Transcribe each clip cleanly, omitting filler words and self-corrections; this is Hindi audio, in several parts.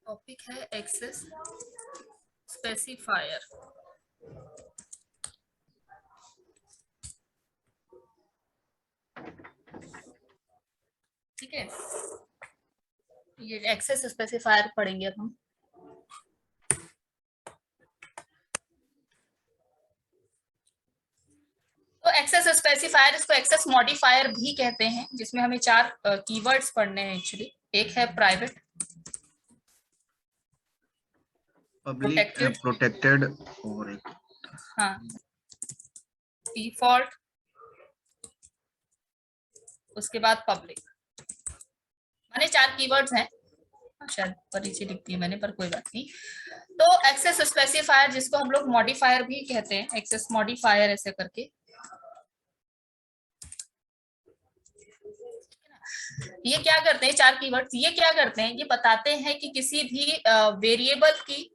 टॉपिक है एक्सेस स्पेसिफायर। ठीक है, ये एक्सेस स्पेसिफायर पढ़ेंगे अब हम। तो एक्सेस स्पेसिफायर, इसको एक्सेस मॉडिफायर भी कहते हैं, जिसमें हमें 4 कीवर्ड्स पढ़ने हैं एक्चुअली। एक है प्राइवेट, पब्लिक, प्रोटेक्टेड और एक हाँ डिफॉल्ट, उसके बाद पब्लिक। माने 4 कीवर्ड्स हैं, शायद परिचय लिख दी मैंने, पर कोई बात नहीं। तो एक्सेस स्पेसिफायर, जिसको हम लोग मॉडिफायर भी कहते हैं, एक्सेस मॉडिफायर ऐसे करके, ये क्या करते हैं, 4 कीवर्ड्स, ये क्या करते हैं, ये बताते हैं कि किसी भी वेरिएबल की,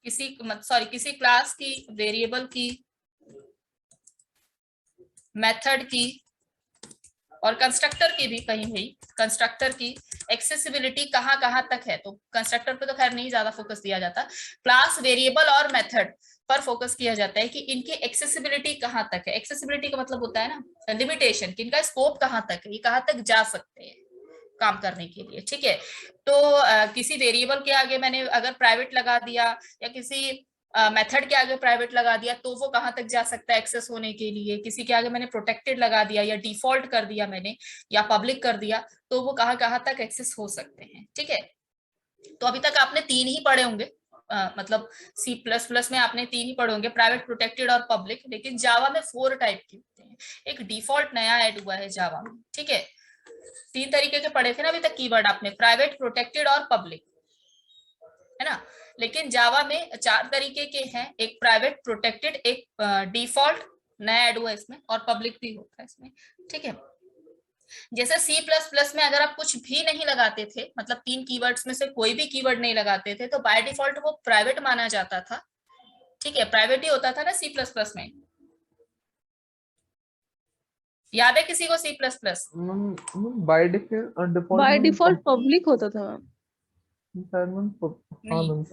किसी क्लास की, वेरिएबल की, मेथड की और कंस्ट्रक्टर की भी, कहीं भी कंस्ट्रक्टर की एक्सेसिबिलिटी कहाँ कहाँ तक है। तो कंस्ट्रक्टर पे तो खैर नहीं ज्यादा फोकस दिया जाता, क्लास, वेरिएबल और मेथड पर फोकस किया जाता है कि इनकी एक्सेसिबिलिटी कहाँ तक है। एक्सेसिबिलिटी का मतलब होता है ना लिमिटेशन, कि इनका स्कोप कहाँ तक है, ये कहाँ तक जा सकते हैं काम करने के लिए। ठीक है, तो किसी वेरिएबल के आगे मैंने अगर प्राइवेट लगा दिया या किसी मेथड के आगे प्राइवेट लगा दिया, तो वो कहाँ तक जा सकता है एक्सेस होने के लिए। किसी के आगे मैंने प्रोटेक्टेड लगा दिया या डिफॉल्ट कर दिया मैंने या पब्लिक कर दिया, तो वो कहाँ कहाँ तक एक्सेस हो सकते हैं। ठीक है, तो अभी तक आपने 3 ही पढ़े होंगे, मतलब C++ में आपने 3 ही पढ़े होंगे, प्राइवेट, प्रोटेक्टेड और पब्लिक। लेकिन जावा में 4 टाइप के होते हैं, एक डिफॉल्ट नया ऐड हुआ है जावा में। ठीक है, 3 तरीके के पढ़े थे ना अभी तक कीवर्ड आपने, प्राइवेट, प्रोटेक्टेड और पब्लिक, है ना। लेकिन जावा में 4 तरीके के हैं, एक प्राइवेट, प्रोटेक्टेड, एक डिफॉल्ट नया ऐड हुआ इसमें, और पब्लिक भी होता है इसमें। ठीक है, जैसे C++ में अगर आप कुछ भी नहीं लगाते थे, मतलब 3 कीवर्ड्स में से कोई भी कीवर्ड नहीं लगाते थे, तो बाय डिफॉल्ट वो प्राइवेट माना जाता था। ठीक है, प्राइवेट ही होता था ना C++ में, याद है किसी को C++? बाय डिफॉल्ट पब्लिक होता था नहीं,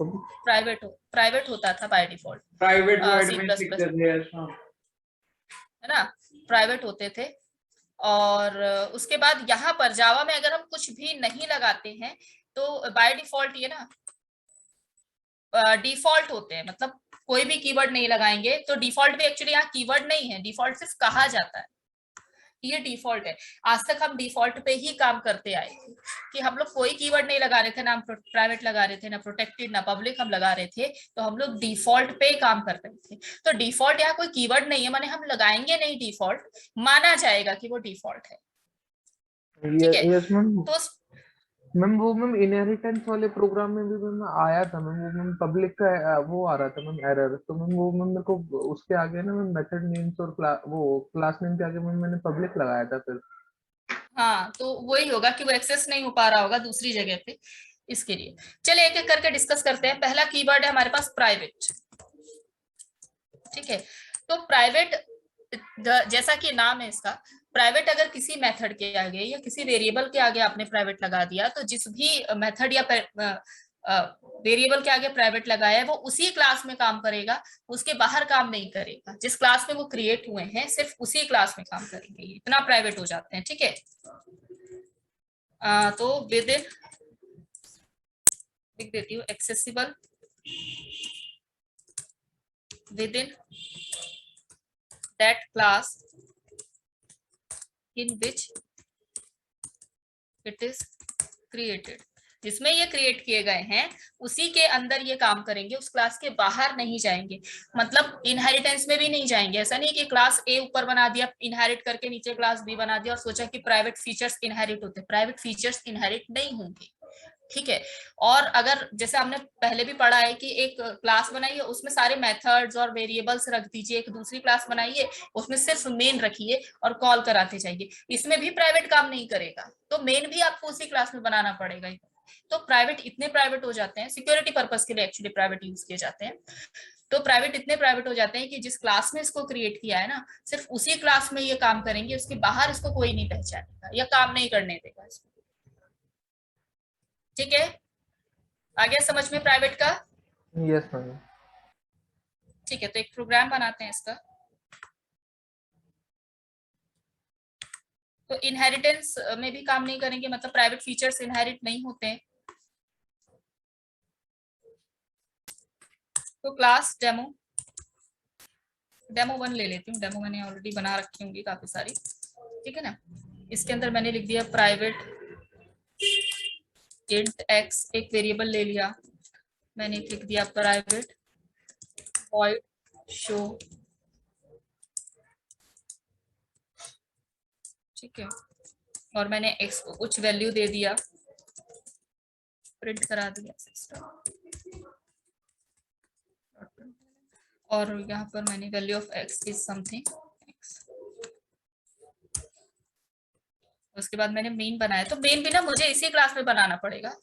प्राइवेट होता था बाय डिफॉल्ट, C++ है ना, प्राइवेट होते थे। और उसके बाद यहाँ पर जावा में अगर हम कुछ भी नहीं लगाते हैं, तो बाय डिफॉल्ट ये ना डिफॉल्ट होते हैं, मतलब कोई भी कीवर्ड नहीं लगाएंगे। तो डिफॉल्ट भी एक्चुअली यहाँ कीवर्ड नहीं है, डिफॉल्ट सिर्फ कहा जाता है, ये डिफॉल्ट है। आज तक हम डिफॉल्ट पे ही काम करते आए थे, कि हम लोग कोई कीवर्ड नहीं लगा रहे थे, ना हम प्राइवेट लगा रहे थे, ना प्रोटेक्टेड, ना पब्लिक हम लगा रहे थे, तो हम लोग डिफॉल्ट पे काम कर रहे थे। तो डिफॉल्ट यहाँ कोई कीवर्ड नहीं है, माने हम लगाएंगे नहीं डिफॉल्ट, माना जाएगा कि वो डिफॉल्ट है। ठीक है, तो मैम वो इनहेरिटेंस वाले प्रोग्राम में भी आया था मैम पब्लिक का वो आ रहा था मैम एरर। तो वो मेरे को उसके आगे ना मेथड नेम्स और क्लास नेम के आगे मैंने पब्लिक लगाया था फिर। हाँ, तो वही होगा कि वो एक्सेस नहीं हो पा रहा होगा दूसरी जगह पे, इसके लिए। चलिए एक एक करके डिस्कस करते हैं। पहला कीवर्ड है हमारे पास प्राइवेट। ठीक है, तो प्राइवेट, जैसा कि नाम है इसका, प्राइवेट अगर किसी मेथड के आगे या किसी वेरिएबल के आगे आपने प्राइवेट लगा दिया, तो जिस भी मेथड या वेरिएबल के आगे प्राइवेट लगाया है, वो उसी क्लास में काम करेगा, उसके बाहर काम नहीं करेगा। जिस क्लास में वो क्रिएट हुए हैं सिर्फ उसी क्लास में काम करेंगे, इतना प्राइवेट हो जाते हैं। ठीक है, तो विद इन, लिख देती हूँ, accessible with in that class in which it is created, जिसमें ये क्रिएट किए गए हैं उसी के अंदर ये काम करेंगे, उस क्लास के बाहर नहीं जाएंगे। मतलब इनहेरिटेंस में भी नहीं जाएंगे। ऐसा नहीं कि क्लास ए ऊपर बना दिया, इनहेरिट करके नीचे क्लास बी बना दिया और सोचा कि प्राइवेट फीचर्स इनहेरिट होते, प्राइवेट फीचर्स इनहेरिट नहीं होंगे। ठीक है, और अगर जैसे हमने पहले भी पढ़ा है कि एक क्लास बनाइए, उसमें सारे मेथड्स और वेरिएबल्स रख दीजिए, एक दूसरी क्लास बनाइए, उसमें सिर्फ मेन रखिए और कॉल कराते जाइए, इसमें भी प्राइवेट काम नहीं करेगा। तो मेन भी आपको उसी क्लास में बनाना पड़ेगा। तो प्राइवेट इतने प्राइवेट हो जाते हैं, सिक्योरिटी पर्पस के लिए एक्चुअली प्राइवेट यूज किए जाते हैं। तो प्राइवेट इतने प्राइवेट हो जाते हैं कि जिस क्लास में इसको क्रिएट किया है ना, सिर्फ उसी क्लास में ये काम करेंगे, उसके बाहर इसको कोई नहीं पहचानेगा या काम नहीं करने देगा इसको। ठीक है, आ गया समझ में प्राइवेट का? Yes ma'am. ठीक है, तो एक प्रोग्राम बनाते हैं इसका। तो इनहेरिटेंस में भी काम नहीं करेंगे, मतलब प्राइवेट फीचर्स इनहेरिट नहीं होते हैं। तो क्लास डेमो 1 ले लेती हूँ, डेमो मैंने ऑलरेडी बना रखी होंगी काफी सारी, ठीक है ना। इसके अंदर मैंने लिख दिया प्राइवेट इंट एक्स, एक वेरिएबल ले लिया मैंने, लिख दिया प्राइवेट वॉइड शो, ठीक है, और मैंने एक्स को कुछ वैल्यू दे दिया, प्रिंट करा दिया सिस्टम, और यहाँ पर मैंने value of x is something x. उसके बाद मैंने मेन बनाया, तो मेन भी ना मुझे इसी क्लास में बनाना पड़ेगा।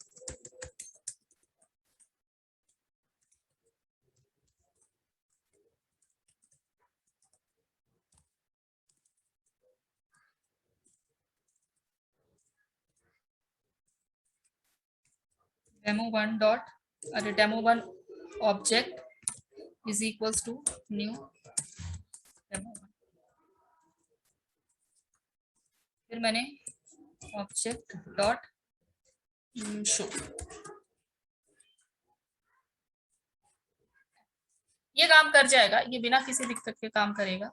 demo1 डॉट, अरे demo1 object is equals to new demo1, फिर मैंने ऑब्जेक्ट डॉट शो, ये काम कर जाएगा, ये बिना किसी दिक्कत के काम करेगा।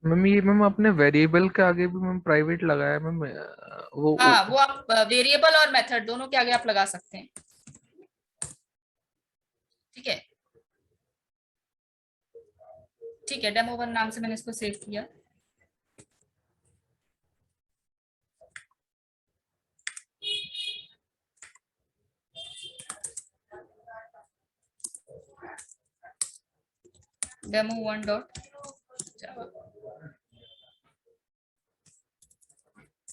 मैम ये मैम अपने वेरिएबल के आगे भी मैम प्राइवेट लगाया मैम, वो हाँ, वो आप वेरिएबल और मेथड दोनों के आगे आप लगा सकते हैं, ठीक है। ठीक है, डेमो1 नाम से मैंने इसको सेव किया। demo1 डॉट जावा,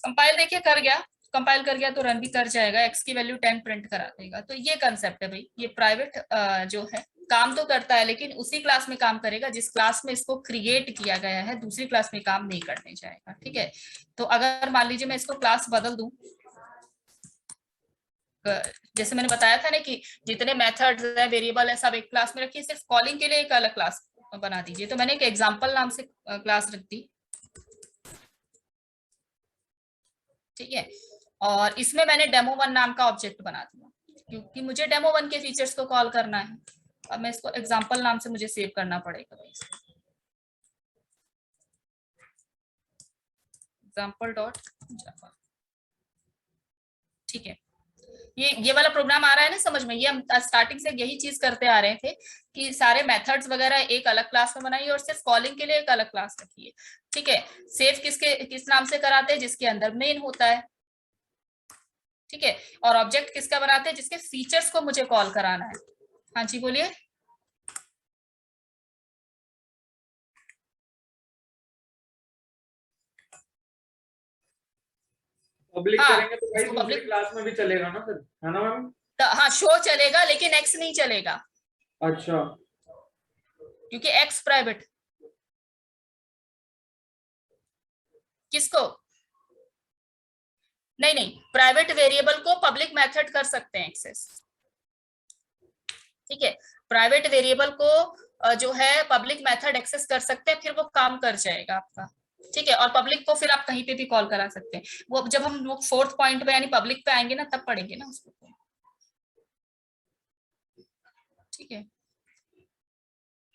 कंपाइल देखिए कर गया, कंपाइल कर गया तो रन भी कर जाएगा, एक्स की वैल्यू 10 प्रिंट करा देगा। तो ये कंसेप्ट है भाई, ये प्राइवेट जो है काम तो करता है, लेकिन उसी क्लास में काम करेगा जिस क्लास में इसको क्रिएट किया गया है, दूसरी क्लास में काम नहीं करने जाएगा, ठीक है। तो अगर मान लीजिए मैं इसको क्लास बदल दूं, जैसे मैंने बताया था ना कि जितने मेथड्स है, वेरिएबल है, सब एक क्लास में रखिए, सिर्फ कॉलिंग के लिए एक अलग क्लास बना दीजिए। तो मैंने एक एग्जांपल नाम से क्लास रख दी, ठीक है, और इसमें मैंने demo1 नाम का ऑब्जेक्ट बना दिया, क्योंकि मुझे demo1 के फीचर्स को कॉल करना है। अब मैं इसको एग्जांपल नाम से मुझे सेव करना पड़ेगा, एग्जांपल डॉट जावा, ठीक है। ये वाला प्रोग्राम आ रहा है ना समझ में, ये हम स्टार्टिंग से यही चीज करते आ रहे थे कि सारे मेथड्स वगैरह एक अलग क्लास में बनाइए और सिर्फ कॉलिंग के लिए एक अलग क्लास रखिए, ठीक है। सेव किस नाम से कराते हैं, जिसके अंदर मेन होता है, ठीक है, और ऑब्जेक्ट किसका बनाते हैं, जिसके फीचर्स को मुझे कॉल कराना है। हाँ जी बोलिए। पब्लिक हाँ, करेंगे तो भाई दूसरी पब्लिक, क्लास में भी चलेगा ना फिर, है ना मैम? हाँ शो चलेगा लेकिन एक्स नहीं चलेगा, अच्छा, क्योंकि एक्स प्राइवेट। किसको? नहीं नहीं, प्राइवेट वेरिएबल को पब्लिक मेथड कर सकते हैं एक्सेस, ठीक है। प्राइवेट वेरिएबल को जो है पब्लिक मेथड एक्सेस कर सकते हैं, फिर वो काम कर जाएगा आपका, ठीक है। और पब्लिक को फिर आप कहीं पे भी कॉल करा सकते हैं, वो जब हम लोग 4th पॉइंट पे यानी पब्लिक पे आएंगे ना, तब पढ़ेंगे ना उसको, ठीक है।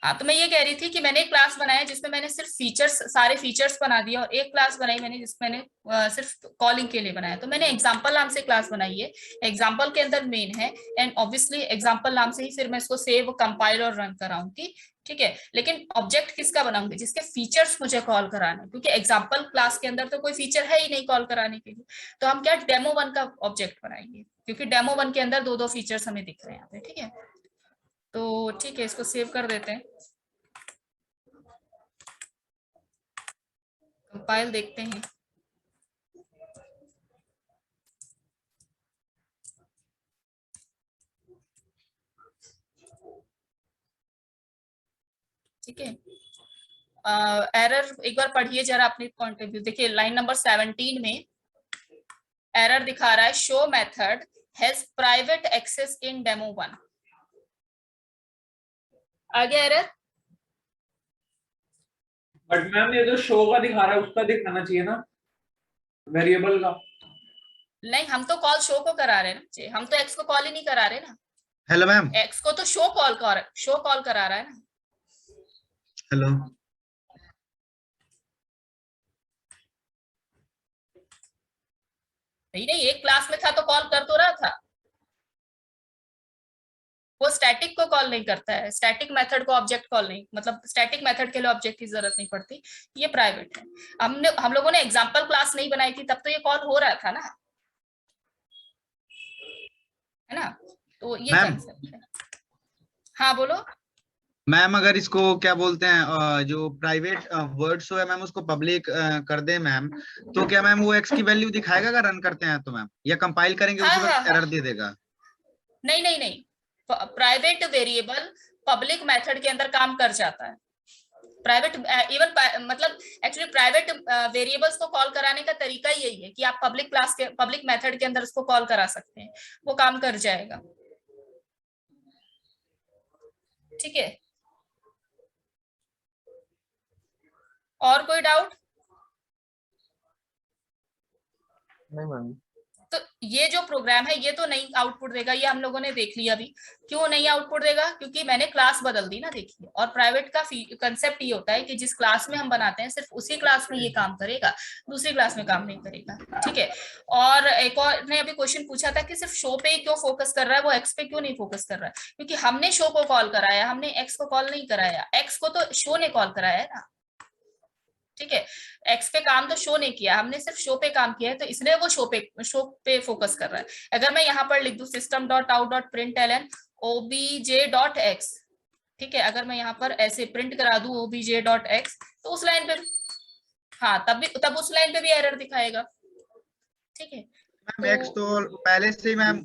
हाँ, तो मैं ये कह रही थी कि मैंने एक क्लास बनाया जिसमें मैंने सिर्फ फीचर्स, सारे फीचर्स बना दिया, और एक क्लास बनाई मैंने जिसमें मैंने सिर्फ कॉलिंग के लिए बनाया। तो मैंने एग्जांपल नाम से क्लास बनाई है, एग्जांपल के अंदर मेन है, एंड ऑब्वियसली एग्जांपल नाम से ही फिर मैं इसको सेव, कंपाइल और रन कराऊंगी, ठीक है। लेकिन ऑब्जेक्ट किसका बनाऊंगी, जिसके फीचर्स मुझे कॉल कराना है, क्योंकि एग्जाम्पल क्लास के अंदर तो कोई फीचर है ही नहीं कॉल कराने के लिए। तो हम क्या demo1 का ऑब्जेक्ट बनाएंगे, क्योंकि demo1 के अंदर दो फीचर्स हमें दिख रहे हैं यहाँ पे, ठीक है। तो ठीक है, इसको सेव कर देते हैं, कंपाइल देखते हैं। ठीक है, एरर एक बार पढ़िए जरा अपने पॉइंट ऑफ व्यू। देखिए लाइन नंबर 17 में एरर दिखा रहा है show method has private access in demo 1। आ गया एरर? बट मैम ये जो शो का दिखा रहा है उसका दिखाना चाहिए ना, वेरिएबल का। नहीं, हम तो कॉल शो को करा रहे हैं ना, हम तो एक्स को कॉल ही नहीं करा रहे ना। Hello ma'am. एक्स को तो शो कॉल करा रहा है ना। हेलो। नहीं, एक क्लास में था तो कॉल कर तो रहा था। वो स्टैटिक को कॉल नहीं करता है, स्टैटिक मेथड को ऑब्जेक्ट कॉल नहीं, मतलब स्टैटिक मेथड के लिए ऑब्जेक्ट की जरूरत नहीं पड़ती, ये प्राइवेट है। हम लोगों ने एग्जांपल क्लास नहीं बनाई थी तब तो ये कॉल हो रहा था ना, है ना? तो ये मैम। कंसेप्ट है। हाँ बोलो। मैम अगर इसको क्या बोलते हैं जो प्राइवेट वर्ड्स है मैम उसको पब्लिक कर दे मैम, तो क्या मैम वो एक्स की वैल्यू दिखाएगा अगर रन करते हैं तो मैम, या कंपाइल करेंगे हाँ उसी हाँ वक्त हाँ, एरर दे देगा? नहीं, प्राइवेट वेरिएबल पब्लिक मेथड के अंदर काम कर जाता है। प्राइवेट इवन मतलब एक्चुअली प्राइवेट वेरिएबल्स को कॉल कराने का तरीका ही यही है कि आप पब्लिक मेथड के अंदर उसको कॉल करा सकते हैं, वो काम कर जाएगा। ठीक है, और कोई डाउट? नहीं मैम। तो ये जो प्रोग्राम है ये तो नहीं आउटपुट देगा, ये हम लोगों ने देख लिया अभी। क्यों नहीं आउटपुट देगा? क्योंकि मैंने क्लास बदल दी ना, देखिए। और प्राइवेट का कंसेप्ट ये होता है कि जिस क्लास में हम बनाते हैं सिर्फ उसी क्लास में ये काम करेगा, दूसरी क्लास में काम नहीं करेगा। ठीक है। और एक और ने अभी क्वेश्चन पूछा था कि सिर्फ शो पे ही क्यों फोकस कर रहा है, वो एक्स पे क्यों नहीं फोकस कर रहा है? क्योंकि हमने शो को कॉल कराया, हमने एक्स को कॉल नहीं कराया। एक्स को तो शो ने कॉल कराया है ना। ठीक है, एक्स पे काम तो शो ने किया, हमने सिर्फ शो पे काम किया है, तो इसलिए वो शो पे फोकस कर रहा है। अगर मैं यहाँ पर लिख दूं system.out.println obj.x, ठीक है, अगर मैं यहाँ पर ऐसे प्रिंट करा दूं obj.x, तो उस लाइन पे, हाँ, तब उस लाइन पे भी एरर दिखाएगा। ठीक है, मैम एक्स तो पहले से ही मैम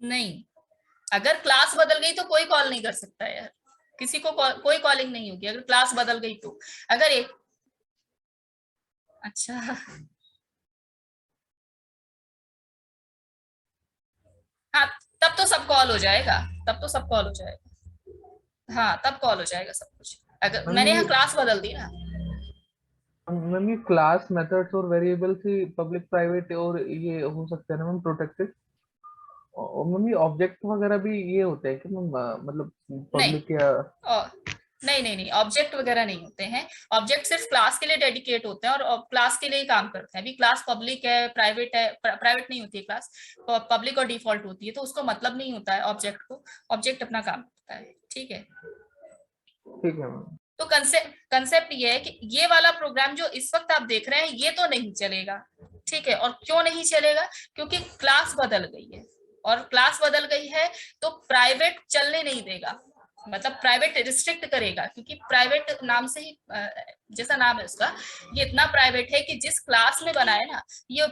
नहीं, अगर क्लास बदल गई तो कोई कॉल नहीं कर सकता है यार, किसी को कोई कॉलिंग नहीं होगी अगर क्लास बदल गई तो। अगर एक, अच्छा, हाँ, तब तो सब कॉल हो जाएगा, तब तो सब कॉल हो जाएगा। हाँ, तब कॉल हो जाएगा सब कुछ, अगर मैंने यहाँ क्लास बदल दी ना। मैम ये क्लास मेथड्स और वेरिएबल्स ही पब्लिक प्राइवेट और ये हो सकते हैं ना मैम, प्रोटेक्टेड। और मैम ये ऑब्जेक्ट वगैरह भी ये होते हैं कि मैम, मतलब नहीं, पब्लिक या नहीं, ऑब्जेक्ट वगैरह नहीं होते हैं। ऑब्जेक्ट सिर्फ क्लास के लिए डेडिकेट होते हैं और क्लास के लिए ही काम करते हैं। अभी क्लास पब्लिक है, प्राइवेट है, प्राइवेट नहीं होती है क्लास, पब्लिक और डिफॉल्ट होती है, तो उसको मतलब नहीं होता है ऑब्जेक्ट को, ऑब्जेक्ट अपना काम करता है। ठीक है, ठीक है मैम। तो कंसेप्ट ये है कि ये वाला प्रोग्राम जो इस वक्त आप देख रहे हैं ये तो नहीं चलेगा। ठीक है, और क्यों नहीं चलेगा? क्योंकि क्लास बदल गई है, और क्लास बदल गई है तो प्राइवेट चलने नहीं देगा, मतलब प्राइवेट रिस्ट्रिक्ट करेगा, क्योंकि प्राइवेट नाम से ही जैसा नाम है उसका, ये इतना प्राइवेट है कि जिस क्लास में बना है ना, ये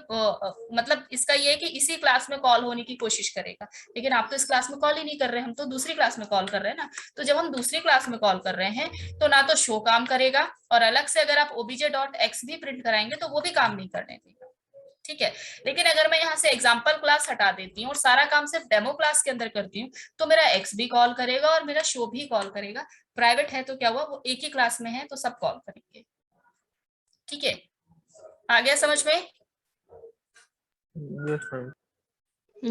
मतलब इसका ये है कि इसी क्लास में कॉल होने की कोशिश करेगा। लेकिन आप तो इस क्लास में कॉल ही नहीं कर रहे, हम तो दूसरी क्लास में कॉल कर रहे हैं ना। तो जब हम दूसरी क्लास में कॉल कर रहे हैं तो ना तो शो काम करेगा, और अलग से अगर आप obj.x भी प्रिंट कराएंगे तो वो भी काम नहीं करने देगा। ठीक है, लेकिन अगर मैं यहाँ से एग्जाम्पल क्लास हटा देती हूँ और सारा काम सिर्फ डेमो क्लास के अंदर करती हूँ, तो मेरा एक्स भी कॉल करेगा और मेरा शो भी कॉल करेगा। प्राइवेट है तो क्या हुआ, वो एक ही क्लास में है तो सब कॉल करेंगे। ठीक है, आ गया समझ में? Yes ma'am.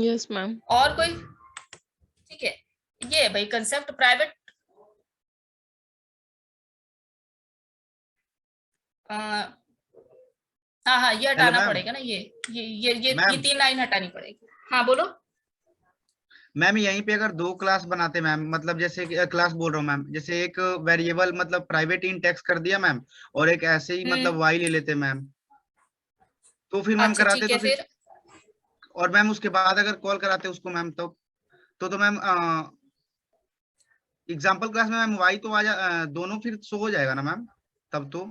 Yes ma'am. और कोई? ठीक है, ये भाई कंसेप्ट प्राइवेट, हाँ, ये हटाना पड़ेगा ना, ये 3 लाइन हटानी पड़ेगी। हाँ बोलो। मैम यहीं पे अगर 2 क्लास बनाते मैम, मतलब जैसे क्लास बोल रहा हूँ मैम, जैसे एक वेरिएबल मतलब प्राइवेट इन टेक्स्ट कर दिया मैम, और एक ऐसे ही मतलब वाई ले लेते मैम, तो फिर मैम अच्छा कराते ठीक है, तो फिर, और मैम उसके बाद अगर कॉल कराते उसको मैम, तो मैम एग्जाम्पल क्लास में मैम वाई तो दोनों फिर शो हो जाएगा ना मैम तब तो?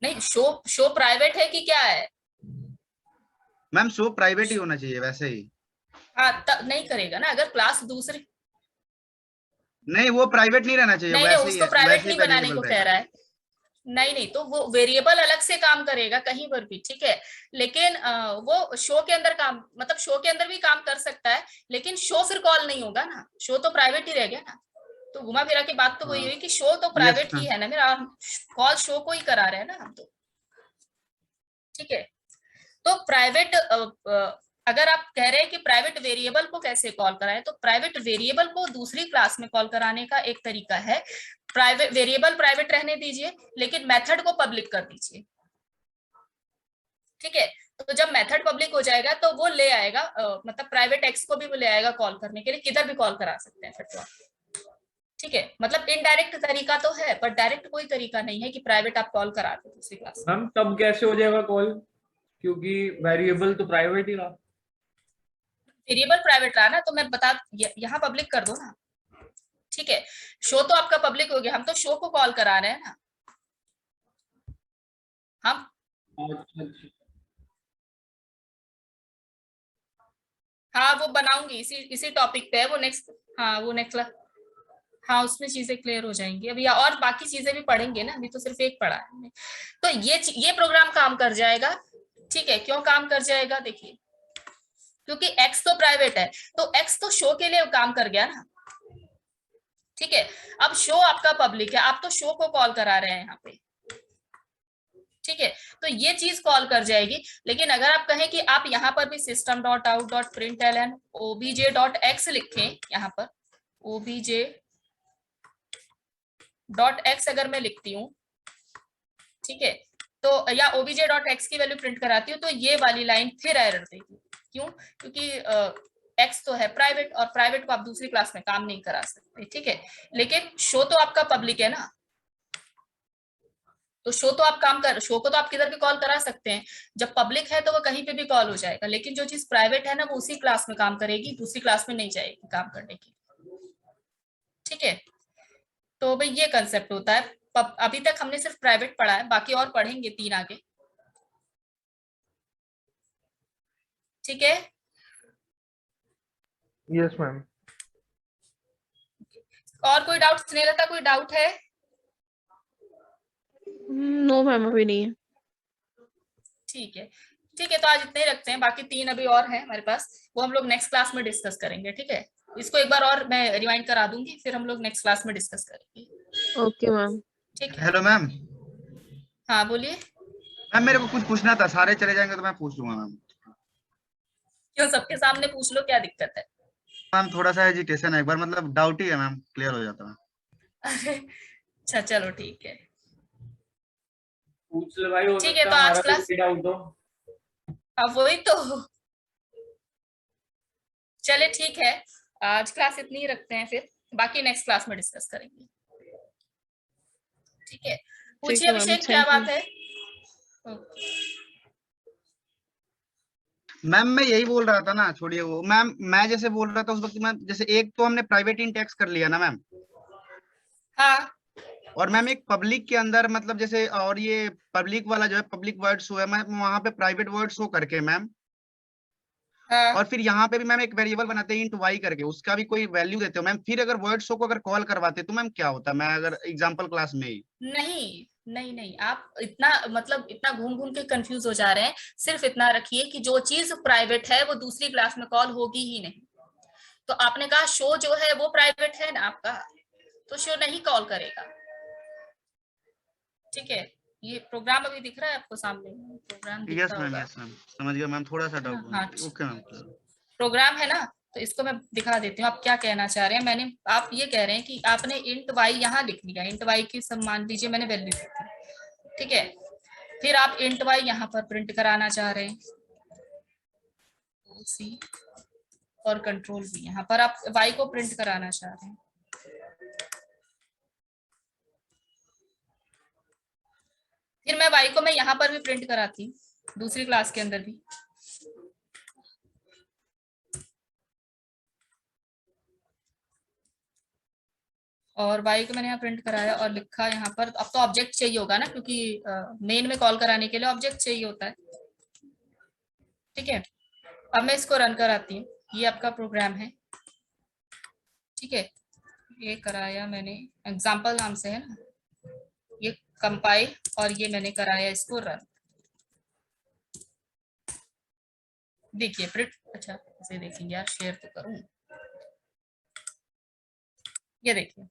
नहीं, शो प्राइवेट है कि क्या है? मैम शो प्राइवेट ही होना चाहिए वैसे ही। हाँ, नहीं करेगा ना अगर क्लास दूसरी, नहीं वो प्राइवेट नहीं रहना चाहिए, नहीं नहीं, वैसे ही उसको है, प्राइवेट वैसे ही नहीं बनाने को वेरिएबल कह रहेगा। रहा है। नहीं नहीं, तो वो वेरिएबल अलग से काम करेगा कहीं पर भी, ठीक है। लेकिन वो शो के अंदर काम, मतलब शो के अंदर भी काम कर सकता है, लेकिन शो फिर कॉल नहीं होगा ना, शो तो प्राइवेट ही रह गया ना। तो घुमा फिरा के बात तो वही हाँ हुई कि शो तो यस प्राइवेट ही मैम। है ना मेरा, कॉल शो को ही करा रहे हैं ना हम तो, ठीक है। तो प्राइवेट, अगर आप कह रहे हैं कि प्राइवेट वेरिएबल को कैसे कॉल कराएं, तो प्राइवेट वेरिएबल को दूसरी क्लास में कॉल कराने का एक तरीका है, प्राइवेट वेरिएबल प्राइवेट रहने दीजिए, लेकिन मेथड को पब्लिक कर दीजिए, ठीक है। तो जब मेथड पब्लिक हो जाएगा तो वो ले आएगा, मतलब प्राइवेट एक्स को भी वो ले आएगा कॉल करने के लिए, किधर भी कॉल करा सकते हैं फिर तो, ठीक है। मतलब इनडायरेक्ट तरीका तो है, पर डायरेक्ट कोई तरीका नहीं है कि प्राइवेट आप कॉल करा दो दूसरी क्लास में। मैम तब कैसे हो जाएगा कॉल, क्योंकि वेरिएबल तो प्राइवेट ही रहा। वेरिएबल प्राइवेट रहा ना, तो मैं बता, यहाँ पब्लिक कर दो ना, ठीक है। शो तो आपका पब्लिक हो गया, हम तो शो को कॉल करा रहे हैं ना हम। अच्छा अच्छा। हाँ वो बनाऊंगी, इसी टॉपिक पे है वो, नेक्स्ट, हाँ वो नेक्स्ट, हाँ उसमें चीजें क्लियर हो जाएंगी अभी, और बाकी चीजें भी पढ़ेंगे ना, अभी तो सिर्फ एक पढ़ा है हमने। तो ये प्रोग्राम काम कर जाएगा, ठीक है। क्यों काम कर जाएगा, देखिए, क्योंकि एक्स तो प्राइवेट है, तो एक्स तो शो के लिए काम कर गया ना, ठीक है। अब शो आपका पब्लिक है, आप तो शो को कॉल करा रहे हैं यहाँ पे, ठीक है। तो ये चीज कॉल कर जाएगी। लेकिन अगर आप कहें कि आप यहाँ पर भी system dot out dot println OBJ dot x लिखें, यहाँ पर ओबीजे डॉट एक्स अगर मैं लिखती हूँ, ठीक है, तो या ओबीजे डॉट एक्स की वैल्यू प्रिंट कराती हूँ, तो ये वाली लाइन फिर एरर देगी। क्यों, क्योंकि एक्स तो है प्राइवेट, और प्राइवेट को आप दूसरी क्लास में काम नहीं करा सकते, ठीक है। लेकिन शो तो आपका पब्लिक है ना, तो शो तो आप काम कर, शो को तो आप किधर भी कॉल करा सकते हैं, जब पब्लिक है तो वो कहीं पे भी कॉल हो जाएगा। लेकिन जो चीज प्राइवेट है ना, वो उसी क्लास में काम करेगी, दूसरी क्लास में नहीं जाएगी काम करने की, ठीक है। तो भाई ये कंसेप्ट होता है। अभी तक हमने सिर्फ प्राइवेट पढ़ा है, बाकी और पढ़ेंगे 3 आगे, ठीक है। Yes ma'am. और कोई डाउट, स्नेहलता कोई डाउट है? नो मैम अभी नहीं है। ठीक है, ठीक है, तो आज इतने ही रखते हैं, बाकी 3 अभी और हैं हमारे पास, वो हम लोग नेक्स्ट क्लास में डिस्कस करेंगे, ठीक है। इसको एक बार और मैं रिवाइंड करा दूंगी, फिर हम लोग नेक्स्ट क्लास में डिस्कस करेंगे, ओके मैम। ठीक है। Hello ma'am. हाँ बोलिए। मैम मेरे को कुछ पूछना था, सारे चले जाएंगे तो मैं पूछ लूंगा मैम। क्यों, सबके सामने पूछ लो, क्या दिक्कत है? मैम थोड़ा सा हेजिटेशन है, एक बार मतलब डाउट ही है मैम, क्लियर हो जाता है। अरे अच्छा, चलो ठीक है, पूछ ले भाई, हो ठीक है। सकता तो है आज हमारा भी क्लास, कोई डाउट हो। अब वही तो, चले ठीक है, आज क्लास इतनी ही रखते हैं, फिर बाकी नेक्स्ट क्लास में डिस्कस करेंगे, ठीक है। ठीक पूछिए है मैम, अभिषेक, क्या थैंक यू। बात है? ओके। मैम मैं यही बोल रहा था ना, छोड़िए वो मैम, मैं जैसे बोल रहा था उस वक्त मैम, जैसे एक तो हमने प्राइवेट इन टैक्स कर लिया ना मैम, हाँ और मैम एक पब्लिक के अंदर मतलब जैसे, और ये पब्लिक वाला जो है पब्लिक वर्ड शो है मैम, वहां पे प्राइवेट वर्ड शो करके मैम, हाँ, और फिर यहाँ पे भी मैम एक वेरिएबल बनाते हैं इंट वाई करके, उसका भी कोई वैल्यू देते हो मैम, फिर अगर वर्ड शो को अगर कॉल करवाते तो मैम क्या होता, मैं अगर एग्जांपल क्लास में ही। नहीं नहीं नहीं, आप इतना, मतलब इतना घूम घूम के कंफ्यूज हो जा रहे हैं। सिर्फ इतना रखिए कि जो चीज प्राइवेट है वो दूसरी क्लास में कॉल होगी ही नहीं। तो आपने कहा शो जो है वो प्राइवेट है ना आपका, तो शो नहीं कॉल करेगा, ठीक है। ये प्रोग्राम अभी दिख रहा है आपको सामने, प्रोग्राम दिख यस रहा मैम, होगा, यस मैम, समझ गया मैम, थोड़ा सा है ना? हाँ, डाउट। Okay ma'am. प्रोग्राम है ना, तो इसको मैं दिखा देती हूँ आप क्या कहना चाह रहे हैं। मैंने, आप ये कह रहे हैं कि आपने इंट वाई यहाँ लिख लिया, इंट वाई की सब मान लीजिए मैंने वैल्यू दी थी, ठीक है। फिर आप इंट वाई यहाँ पर प्रिंट कराना चाह रहे हैं, सी और कंट्रोल भी, यहाँ पर आप वाई को प्रिंट कराना चाह रहे हैं। फिर मैं वाई को मैं यहाँ पर भी प्रिंट कराती हूँ, दूसरी क्लास के अंदर भी, और वाई को मैंने यहाँ प्रिंट कराया और लिखा यहाँ पर। अब तो ऑब्जेक्ट चाहिए होगा ना, क्योंकि मेन में कॉल कराने के लिए ऑब्जेक्ट चाहिए होता है, ठीक है। अब मैं इसको रन कराती हूँ, ये आपका प्रोग्राम है, ठीक है। ये कराया मैंने एग्जाम्पल नाम से है ना, ये कंपाइल और ये मैंने कराया इसको रन। देखिए प्रिंट, अच्छा इसे देखेंगे यार, शेयर तो करूं, ये देखिए